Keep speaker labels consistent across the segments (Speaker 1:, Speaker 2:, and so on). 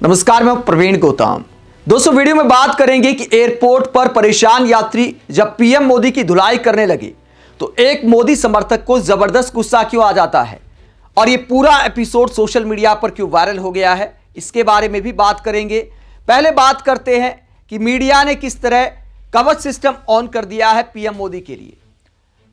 Speaker 1: नमस्कार, मैं प्रवीण गौतम। दोस्तों, वीडियो में बात करेंगे कि एयरपोर्ट पर परेशान यात्री जब पीएम मोदी की धुलाई करने लगे तो एक मोदी समर्थक को जबरदस्त गुस्सा क्यों आ जाता है और यह पूरा एपिसोड सोशल मीडिया पर क्यों वायरल हो गया है, इसके बारे में भी बात करेंगे। पहले बात करते हैं कि मीडिया ने किस तरह कवच सिस्टम ऑन कर दिया है पीएम मोदी के लिए।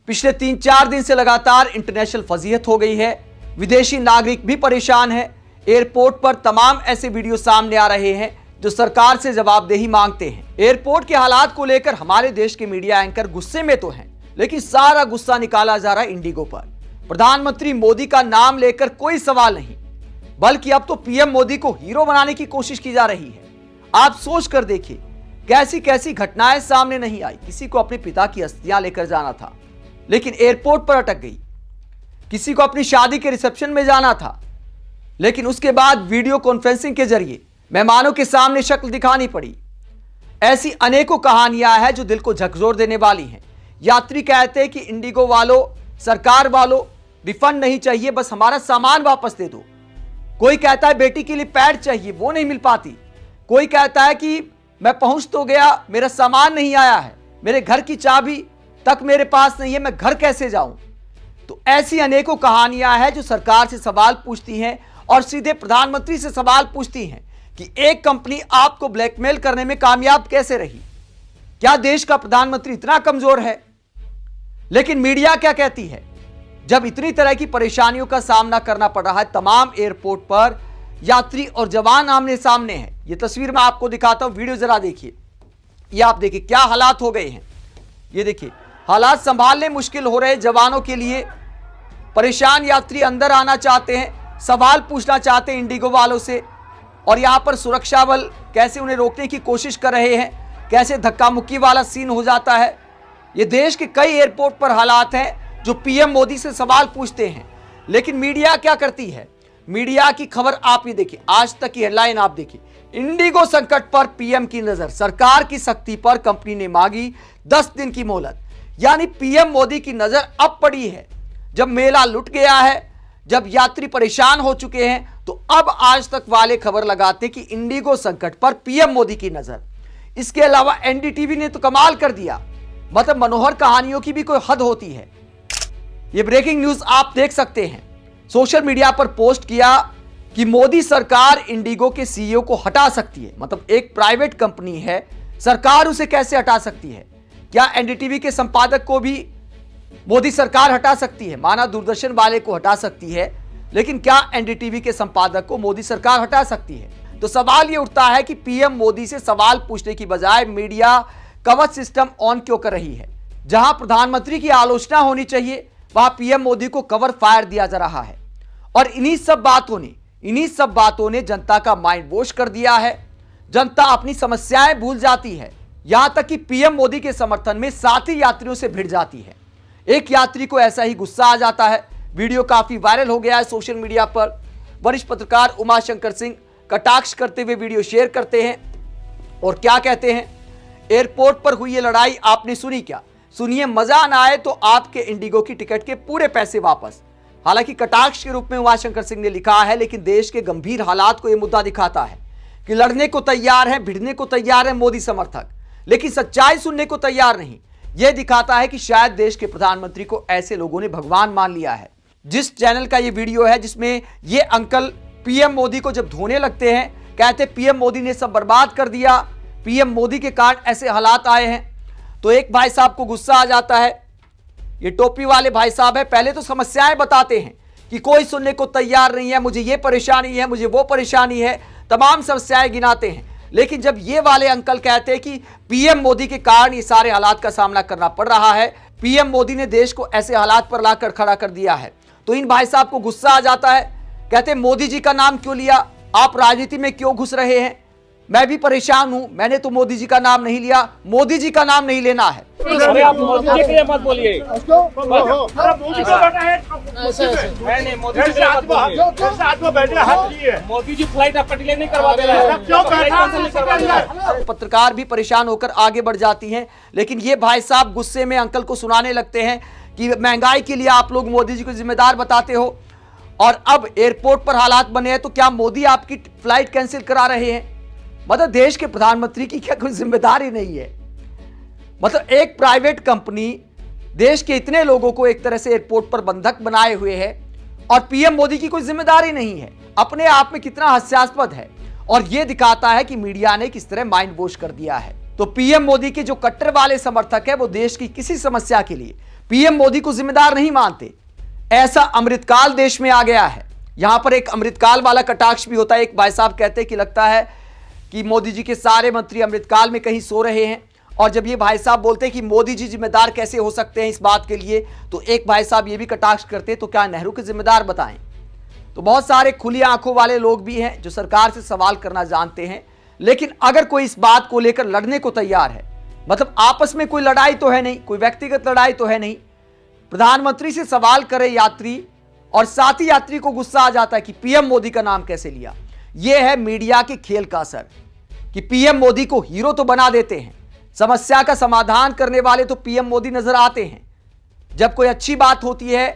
Speaker 1: पिछले 3-4 दिन से लगातार इंटरनेशनल फजीहत हो गई है, विदेशी नागरिक भी परेशान है। एयरपोर्ट पर तमाम ऐसे वीडियो सामने आ रहे हैं जो सरकार से जवाबदेही मांगते हैं। एयरपोर्ट के हालात को लेकर हमारे देश के मीडिया एंकर गुस्से में तो हैं, लेकिन सारा गुस्सा निकाला जा रहा है इंडिगो पर। प्रधानमंत्री मोदी का नाम लेकर कोई सवाल नहीं, बल्कि अब तो पीएम मोदी को हीरो बनाने की कोशिश की जा रही है। आप सोच कर देखिए, कैसी कैसी घटनाएं सामने नहीं आई। किसी को अपने पिता की अस्थियां लेकर जाना था, लेकिन एयरपोर्ट पर अटक गई। किसी को अपनी शादी के रिसेप्शन में जाना था, लेकिन उसके बाद वीडियो कॉन्फ्रेंसिंग के जरिए मेहमानों के सामने शक्ल दिखानी पड़ी। ऐसी अनेकों कहानियां हैं जो दिल को झकझोर देने वाली हैं। यात्री कहते हैं कि इंडिगो वालों, सरकार वालों, रिफंड नहीं चाहिए, बस हमारा सामान वापस दे दो। कोई कहता है बेटी के लिए पैड चाहिए, वो नहीं मिल पाती। कोई कहता है कि मैं पहुंच तो गया, मेरा सामान नहीं आया है, मेरे घर की चाबी तक मेरे पास नहीं है, मैं घर कैसे जाऊं। तो ऐसी अनेकों कहानियां हैं जो सरकार से सवाल पूछती हैं और सीधे प्रधानमंत्री से सवाल पूछती हैं कि एक कंपनी आपको ब्लैकमेल करने में कामयाब कैसे रही। क्या देश का प्रधानमंत्री इतना कमजोर है? लेकिन मीडिया क्या कहती है? जब इतनी तरह की परेशानियों का सामना करना पड़ रहा है, तमाम एयरपोर्ट पर यात्री और जवान आमने सामने हैं। यह तस्वीर मैं आपको दिखाता हूं, वीडियो जरा देखिए। यह आप देखिए क्या हालात हो गए हैं। ये देखिए, हालात संभालने मुश्किल हो रहे जवानों के लिए। परेशान यात्री अंदर आना चाहते हैं, सवाल पूछना चाहते हैं इंडिगो वालों से, और यहां पर सुरक्षा बल कैसे उन्हें रोकने की कोशिश कर रहे हैं, कैसे धक्का मुक्की वाला सीन हो जाता है। ये देश के कई एयरपोर्ट पर हालात हैं जो पीएम मोदी से सवाल पूछते हैं। लेकिन मीडिया क्या करती है? मीडिया की खबर आप ये देखिए, आज तक की हेडलाइन आप देखिए, इंडिगो संकट पर पीएम की नजर, सरकार की सख्ती पर कंपनी ने मांगी 10 दिन की मोहलत। यानी पीएम मोदी की नजर अब पड़ी है। जब मेला लुट गया है, जब यात्री परेशान हो चुके हैं, तो अब आज तक वाले खबर लगाते कि इंडिगो संकट पर पीएम मोदी की नजर। इसके अलावा एनडीटीवी ने तो कमाल कर दिया, मतलब मनोहर कहानियों की भी कोई हद होती है। यह ब्रेकिंग न्यूज आप देख सकते हैं, सोशल मीडिया पर पोस्ट किया कि मोदी सरकार इंडिगो के सीईओ को हटा सकती है। मतलब एक प्राइवेट कंपनी है, सरकार उसे कैसे हटा सकती है? क्या एनडीटीवी के संपादक को भी मोदी सरकार हटा सकती है? माना दूरदर्शन वाले को हटा सकती है, लेकिन क्या एनडीटीवी के संपादक को मोदी सरकार हटा सकती है? तो सवाल यह उठता है कि पीएम मोदी से सवाल पूछने की बजाय मीडिया कवच सिस्टम ऑन क्यों कर रही है? जहां प्रधानमंत्री की आलोचना होनी चाहिए, वहां पीएम मोदी को कवर फायर दिया जा रहा है। और इन्हीं सब बातों ने जनता का माइंड वॉश कर दिया है। जनता अपनी समस्याएं भूल जाती है, यहां तक कि पीएम मोदी के समर्थन में साथी यात्रियों से भिड़ जाती है। एक यात्री को ऐसा ही गुस्सा आ जाता है। वीडियो काफी वायरल हो गया है सोशल मीडिया पर। वरिष्ठ पत्रकार उमाशंकर सिंह कटाक्ष करते हुए वीडियो शेयर करते हैं और क्या कहते हैं, एयरपोर्ट पर हुई ये लड़ाई आपने सुनी क्या? सुनिए, मजा ना आए तो आपके इंडिगो की टिकट के पूरे पैसे वापस। हालांकि कटाक्ष के रूप में उमाशंकर सिंह ने लिखा है, लेकिन देश के गंभीर हालात को यह मुद्दा दिखाता है कि लड़ने को तैयार है, भिड़ने को तैयार है मोदी समर्थक, लेकिन सच्चाई सुनने को तैयार नहीं। यह दिखाता है कि शायद देश के प्रधानमंत्री को ऐसे लोगों ने भगवान मान लिया है। जिस चैनल का यह वीडियो है जिसमें ये अंकल पीएम मोदी को जब धोने लगते हैं, कहते पीएम मोदी ने सब बर्बाद कर दिया, पीएम मोदी के कारण ऐसे हालात आए हैं, तो एक भाई साहब को गुस्सा आ जाता है। ये टोपी वाले भाई साहब है, पहले तो समस्याएं बताते हैं कि कोई सुनने को तैयार नहीं है, मुझे ये परेशानी है, मुझे वो परेशानी है, तमाम समस्याएं गिनाते हैं। लेकिन जब ये वाले अंकल कहते हैं कि पीएम मोदी के कारण ये सारे हालात का सामना करना पड़ रहा है, पीएम मोदी ने देश को ऐसे हालात पर लाकर खड़ा कर दिया है, तो इन भाई साहब को गुस्सा आ जाता है। कहते हैं मोदी जी का नाम क्यों लिया, आप राजनीति में क्यों घुस रहे हैं? मैं भी परेशान हूं, मैंने तो मोदी जी का नाम नहीं लिया, मोदी जी का नाम नहीं लेना है।
Speaker 2: अरे आप मोदी जी के लिए मत बोलिए। मोदी जी फ्लाइट आपका डिले नहीं करवा दे रहे हैं।
Speaker 1: पत्रकार भी परेशान होकर आगे बढ़ जाती हैं, लेकिन ये भाई साहब गुस्से में अंकल को सुनाने लगते हैं कि महंगाई के लिए आप लोग मोदी जी को जिम्मेदार बताते हो और अब एयरपोर्ट पर हालात बने हैं तो क्या मोदी आपकी फ्लाइट कैंसिल करा रहे हैं? मतलब देश के प्रधानमंत्री की क्या कोई जिम्मेदारी नहीं है? मतलब एक प्राइवेट कंपनी देश के इतने लोगों को एक तरह से एयरपोर्ट पर बंधक बनाए हुए है और पीएम मोदी की कोई जिम्मेदारी नहीं है। अपने आप में कितना हास्यास्पद है और यह दिखाता है कि मीडिया ने किस तरह माइंड वॉश कर दिया है। तो पीएम मोदी के जो कट्टर वाले समर्थक है वो देश की किसी समस्या के लिए पीएम मोदी को जिम्मेदार नहीं मानते। ऐसा अमृतकाल देश में आ गया है। यहां पर एक अमृतकाल वाला कटाक्ष भी होता है। एक भाई साहब कहते हैं कि लगता है कि मोदी जी के सारे मंत्री अमृतकाल में कहीं सो रहे हैं। और जब ये भाई साहब बोलते हैं कि मोदी जी जिम्मेदार कैसे हो सकते हैं इस बात के लिए, तो एक भाई साहब ये भी कटाक्ष करते हैं तो क्या नेहरू के जिम्मेदार बताएं? तो बहुत सारे खुली आंखों वाले लोग भी हैं जो सरकार से सवाल करना जानते हैं, लेकिन अगर कोई इस बात को लेकर लड़ने को तैयार है, मतलब आपस में कोई लड़ाई तो है नहीं, कोई व्यक्तिगत लड़ाई तो है नहीं, प्रधानमंत्री से सवाल करे यात्री और साथ ही यात्री को गुस्सा आ जाता है कि पीएम मोदी का नाम कैसे लिया। यह है मीडिया के खेल का असर कि पीएम मोदी को हीरो तो बना देते हैं, समस्या का समाधान करने वाले तो पीएम मोदी नजर आते हैं। जब कोई अच्छी बात होती है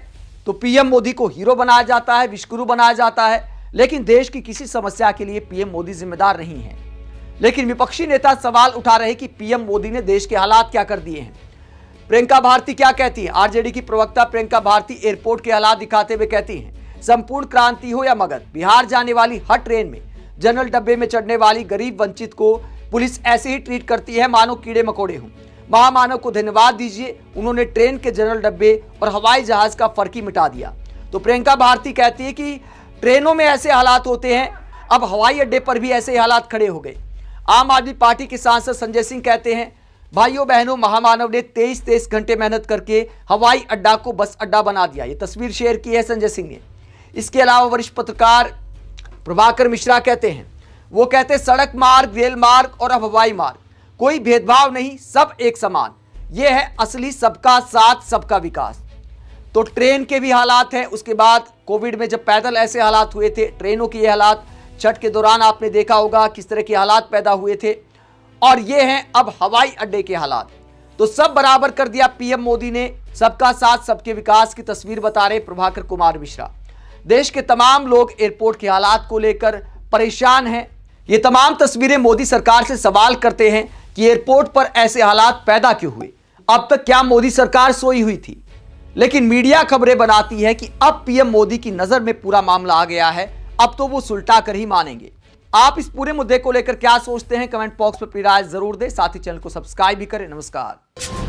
Speaker 1: तो पीएम मोदी को हीरो बनाया जाता है, विश्वगुरु बनाया जाता है, लेकिन देश की किसी समस्या के लिए पीएम मोदी जिम्मेदार नहीं है। लेकिन विपक्षी नेता सवाल उठा रहे कि पीएम मोदी ने देश के हालात क्या कर दिए हैं। प्रियंका भारती क्या कहती है? आरजेडी की प्रवक्ता प्रियंका भारती एयरपोर्ट के हालात दिखाते हुए कहती हैं, संपूर्ण क्रांति हो या मगध, बिहार जाने वाली हर ट्रेन में जनरल डब्बे में चढ़ने वाली गरीब वंचित को पुलिस ऐसे ही ट्रीट करती है मानो कीड़े मकोड़े हों। महामानव को धन्यवाद दीजिए, उन्होंने ट्रेन के जनरल डब्बे और हवाई जहाज का फर्क ही मिटा दिया। तो प्रियंका भारती कहती है कि ट्रेनों में ऐसे हालात होते हैं, अब हवाई अड्डे पर भी ऐसे हालात खड़े हो गए। आम आदमी पार्टी के सांसद संजय सिंह कहते हैं, भाइयों बहनों, महामानव ने 23 घंटे मेहनत करके हवाई अड्डा को बस अड्डा बना दिया। ये तस्वीर शेयर की है संजय सिंह ने। इसके अलावा वरिष्ठ पत्रकार प्रभाकर मिश्रा कहते हैं, वो कहते सड़क मार्ग, रेल मार्ग और अब हवाई मार्ग, कोई भेदभाव नहीं, सब एक समान। यह है असली सबका साथ सबका विकास। तो ट्रेन के भी हालात हैं। उसके बाद कोविड में जब पैदल ऐसे हालात हुए थे, ट्रेनों के ये हालात, छठ के दौरान आपने देखा होगा किस तरह के हालात पैदा हुए थे, और ये हैं अब हवाई अड्डे के हालात। तो सब बराबर कर दिया पीएम मोदी ने, सबका साथ सबके विकास की तस्वीर बता रहे प्रभाकर कुमार मिश्रा। देश के तमाम लोग एयरपोर्ट के हालात को लेकर परेशान हैं। ये तमाम तस्वीरें मोदी सरकार से सवाल करते हैं कि एयरपोर्ट पर ऐसे हालात पैदा क्यों हुए। अब तक क्या मोदी सरकार सोई हुई थी? लेकिन मीडिया खबरें बनाती है कि अब पीएम मोदी की नजर में पूरा मामला आ गया है, अब तो वो सुलटा कर ही मानेंगे। आप इस पूरे मुद्दे को लेकर क्या सोचते हैं? कमेंट बॉक्स में अपनी राय जरूर दें, साथ ही चैनल को सब्सक्राइब भी करें। नमस्कार।